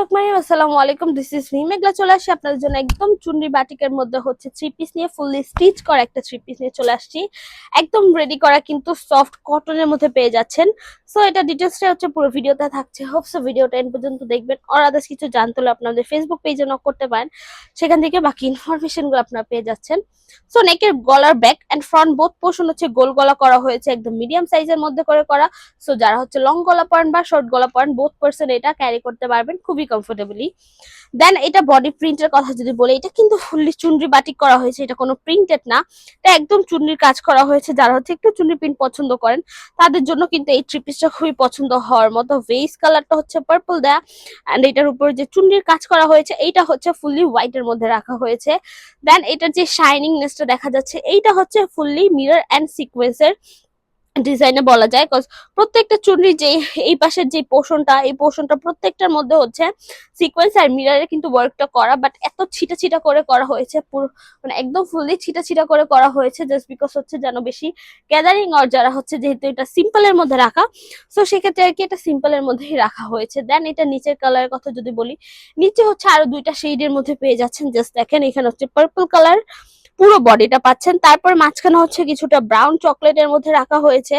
আসসালামু আলাইকুম, this is me মেঘলা। চলে আসছি আপনাদের জন্য একদম চুন্ডি বাটিকের মধ্যে হচ্ছে থ্রি পিস নিয়ে, ফুললি স্টিচ করা একটা থ্রি পিস নিয়ে চলে আসছি। একদম রেডি করা, কিন্তু সফট কটনের মধ্যে পেয়ে যাচ্ছেন। সো এটা ডিটেলসটা হচ্ছে পুরো ভিডিওতে থাকছে। হোপসো ভিডিওটা এন্ড পর্যন্ত দেখবেন। আর আদার্স কিছু জানতে হলে আপনাদের ফেসবুক পেজে নক করতে পারেন, সেখান থেকে বাকি ইনফরমেশন গুলো আপনারা পেয়ে যাচ্ছেন। সো নেকের গলার back end front both portion হচ্ছে গোল গলা করা হয়েছে, একদম মিডিয়াম সাইজের মধ্যে করে করা। সো যারা হচ্ছে লং গলা পরেন বা শর্ট গলা পরেন, বোথ পার্সন এটা ক্যারি করতে পারবেন খুবই কমফোর্টেবলি। দেন এটা বডি প্রিন্টের কথা যদি বলি, এটা কিন্তু ফুললি চুনরি বাটিক করা হয়েছে, এটা কোনো প্রিন্টেড না, এটা একদম চুনরির কাজ করা হয়েছে। যারা হচ্ছে একটু চুনরি প্রিন্ট পছন্দ করেন তাদের জন্য কিন্তু এই থ্রি পিসটা খুবই পছন্দ হওয়ার মতো। ভেইস কালারটা হচ্ছে পার্পল দেয়া, এন্ড এটার উপর যে চুনরির কাজ করা হয়েছে এইটা হচ্ছে ফুললি হোয়াইট এর মধ্যে রাখা হয়েছে। দেন এটার যে শাইনিংনেসটা দেখা যাচ্ছে, এইটা হচ্ছে ফুললি মিরর এন্ড সিকোয়েন্সের ডিজাইনে বলা যায়। কজ প্রত্যেকটা চুনরি যে এই পাশের যে পোর্শনটা, এই পোর্শনটা প্রত্যেকটার মধ্যে হচ্ছে সিকোয়েন্স আর মিররে কিন্তু ওয়ার্কটা করা, বাট এত ছিটা ছিটা করে করা হয়েছে, পুরো মানে একদম ফুললি ছিটা ছিটা করে করা হয়েছে, জাস্ট বিকজ হচ্ছে যেন বেশি গ্যাদারিং, আর যারা হচ্ছে যেহেতু এটা সিম্পলের মধ্যে রাখা, সো সেক্ষেত্রে আর কি এটা সিম্পলের মধ্যেই রাখা হয়েছে। দেন এটা নিচের কালারের কথা যদি বলি, নিচে হচ্ছে আরো দুইটা শেডের মধ্যে পেয়ে যাচ্ছেন। জাস্ট দেখেন, এখানে হচ্ছে পার্পল কালার পুরো বডিটা পাচ্ছেন, তারপর মাঝখানে হচ্ছে কিছুটা ব্রাউন চকলেটের মধ্যে রাখা হয়েছে,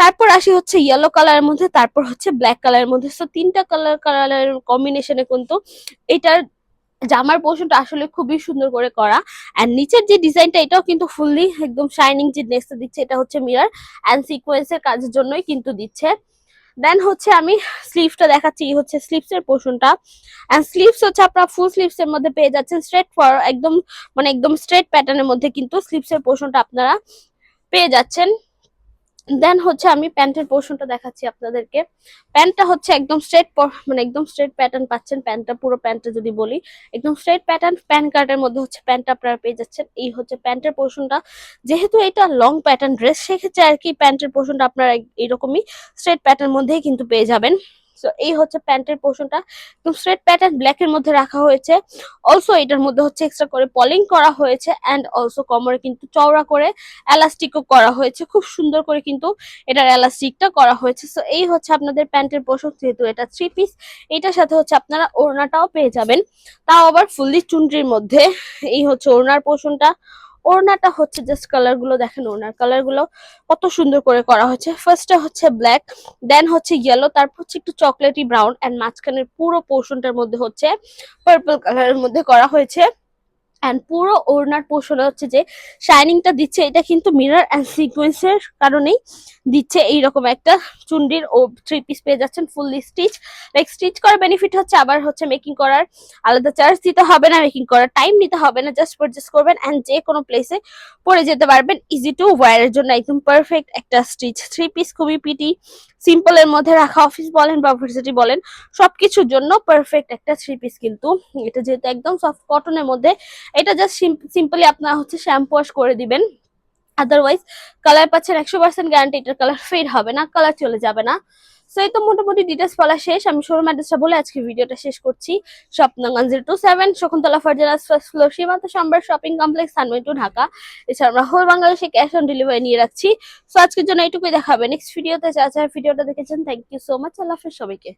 তারপর আসি হচ্ছে ইয়েলো কালারের মধ্যে, তারপর হচ্ছে ব্ল্যাক কালারের মধ্যে। সো তিনটা কালারের কম্বিনেশনে কিন্তু এটার জামার পোর্শনটা আসলে খুবই সুন্দর করে করা। এন্ড নিচের যে ডিজাইনটা, এটাও কিন্তু ফুললি একদম শাইনিং যে নেসটা দিচ্ছে, এটা হচ্ছে মিরর এন্ড সিকোয়েন্সের কাজের জন্যই কিন্তু দিচ্ছে। দেন হচ্ছে আমি স্লিভসটা দেখাচ্ছি, হচ্ছে স্লিভস এর পোর্শনটা। এন্ড স্লিভস হচ্ছে আপনারা ফুল স্লিভস এর মধ্যে পেয়ে যাচ্ছেন, স্ট্রেট ফর একদম মানে একদম স্ট্রেট প্যাটার্নের মধ্যে কিন্তু স্লিভস এর পোর্শনটা আপনারা পেয়ে যাচ্ছেন। দেন হচ্ছে আমি প্যান্টের পোর্শনটা দেখাচ্ছি আপনাদেরকে। প্যান্টটা হচ্ছে একদম স্ট্রেট, মানে একদম স্ট্রেট প্যাটার্ন পাচ্ছেন। প্যান্টটা পুরো প্যান্টটা যদি বলি, একদম স্ট্রেট প্যাটার্ন, প্যান্ট কার্ডের মধ্যে হচ্ছে প্যান্টটা আপনারা পেয়ে যাচ্ছেন। এই হচ্ছে প্যান্টের পোর্শনটা। যেহেতু এটা লং প্যাটার্ন ড্রেস, সেক্ষেত্রে আর কি প্যান্টের পোর্শনটা আপনারা এরকমই স্ট্রেট প্যাটার্ন মধ্যেই কিন্তু পেয়ে যাবেন। সো এই হচ্ছে প্যান্টের পোর্শনটা, একদম স্ট্রেট প্যাটার্ন ব্ল্যাক এর মধ্যে রাখা হয়েছে। অলসো এটার মধ্যে হচ্ছে এক্সট্রা করে পলিং করা হয়েছে, এন্ড অলসো কোমরে কিন্তু চওড়া করে এলাস্টিকও করা হয়েছে, খুব সুন্দর করে কিন্তু এটার এলাস্টিকটা করা হয়েছে। সো এই হচ্ছে আপনাদের প্যান্টের পোর্শন। যেহেতু এটা থ্রি পিস, এটার সাথে হচ্ছে আপনারা ওড়নাটাও পেয়ে যাবেন, তাও আবার ফুললি চুনরির মধ্যে। এই হচ্ছে ওড়নার পোর্শনটা। ওড়নাটা হচ্ছে জাস্ট কালার গুলো দেখেন, ওড়নার কালার গুলো কত সুন্দর করে করা হয়েছে। ফার্স্টে হচ্ছে ব্ল্যাক, দেন হচ্ছে ইয়েলো, তারপর হচ্ছে একটু চকলেটি ব্রাউন, এন্ড মাঝখানের পুরো পোর্শনটার মধ্যে হচ্ছে পার্পল কালারের মধ্যে করা হয়েছে। এন্ড পুরো ওড়নার পোর্শনে হচ্ছে যে শাইনিংটা দিচ্ছে, এটা কিন্তু মিরর এন্ড সিকোয়েন্সের কারণেই দিচ্ছে। এইরকম একটা চুন্ডির ও থ্রি পিস পেয়ে যাচ্ছেন ফুললি স্টিচ। লাইক স্টিচ করার বেনিফিট হচ্ছে, আবার হচ্ছে মেকিং করার আলাদা চার্জ দিতে হবে না, মেকিং করার টাইম নিতে হবে না, জাস্ট পারচেস করবেন এন্ড যে কোনো প্লেসে পরে যেতে পারবেন। ইজি টু ওয়্যারের জন্য একদম পারফেক্ট একটা স্টিচ থ্রি পিস, খুবই পিটি, সিম্পলের মধ্যে রাখা, অফিস বলেন বা ভার্সিটি বলেন সবকিছুর জন্য পারফেক্ট একটা থ্রি পিস। কিন্তু এটা যেহেতু একদম সফট কটনের মধ্যে, এটা জাস্ট সিম্পলি আপনারা হচ্ছে শ্যাম্পু ওয়াশ করে দিবেন। আদারওয়াইজ কালার পাচ্ছেন 100% গ্যারান্টি, এটার কালার ফেড হবে না, কালার চলে যাবে না। সো এই তো মোটামুটি ডিটেলস বলা শেষ। আমি শোরুম অ্যাড্রেসটা বলে আজকে ভিডিওটা শেষ করছি। Shop number 027 Shakuntala Farzana's first floor, Simanta Sambhar shopping complex, সানওয়ে টু, ঢাকা। এছাড়া আমরা হোল বাংলাদেশে ক্যাশ অন ডেলিভারি নিয়ে রাখছি। সো আজকের জন্য এইটুকুই, দেখাবে নেক্সট ভিডিওতে। যা ভিডিওটা দেখেছেন, থ্যাংক ইউ সো মাচ। আল্লাহ হাফেজ সবাইকে।